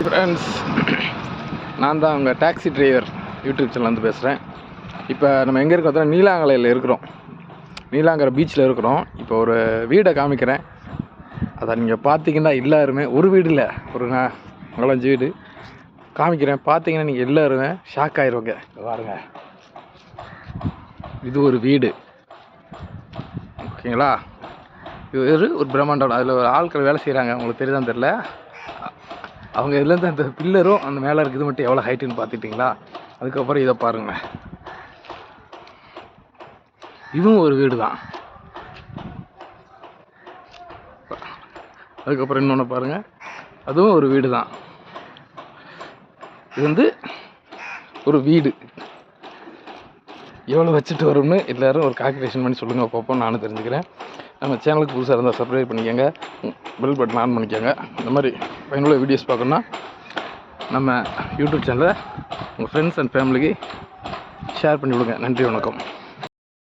Friends, நான் தான் உங்கள் டாக்ஸி டிரைவர் யூடியூப் சேனல்லேருந்து பேசுகிறேன். இப்போ நம்ம எங்கே இருக்கோம்? நீலாங்கரையில் இருக்கிறோம். நீலாங்கரை பீச்சில் இருக்கிறோம். இப்போ ஒரு வீடை காமிக்கிறேன். அதை நீங்கள் பார்த்தீங்கன்னா எல்லாருமே, ஒரு வீடு இல்லை, ஒரு 4-5 வீடு காமிக்கிறேன். பார்த்தீங்கன்னா நீங்கள் எல்லாருமே ஷாக் ஆகிருவாங்க. பாருங்க, இது ஒரு வீடு, ஓகேங்களா? இது ஒரு பிரம்மாண்டம். அதில் ஒரு ஆட்கள் வேலை செய்கிறாங்க. உங்களுக்கு தெரியுதான்னு தெரில. அவங்க இதுலேருந்து அந்த பில்லரும் அந்த மேலே இருக்குது மட்டும் எவ்வளோ ஹைட்டுன்னு பார்த்துட்டிங்களா? அதுக்கப்புறம் இதை பாருங்கள், இதுவும் ஒரு வீடு தான். அதுக்கப்புறம் இன்னொன்று பாருங்கள், அதுவும் ஒரு வீடு தான். இது ஒரு வீடு எவ்வளோ வச்சுட்டு வரும்னு எல்லோரும் ஒரு கால்குலேஷன் பண்ணி சொல்லுங்கள் பார்ப்போம். நானும் தெரிஞ்சுக்கிறேன். நம்ம சேனலுக்கு புதுசாக இருந்தால் சப்ஸ்கிரைப் பண்ணிக்கோங்க, பெல் பட்டன் ஆன் பண்ணிக்கோங்க. இந்த மாதிரி பயனுள்ள வீடியோஸ் பார்க்கணுன்னா நம்ம யூடியூப் சேனலை உங்கள் ஃப்ரெண்ட்ஸ் அண்ட் ஃபேமிலிக்கு ஷேர் பண்ணி விடுங்க. நன்றி, வணக்கம்.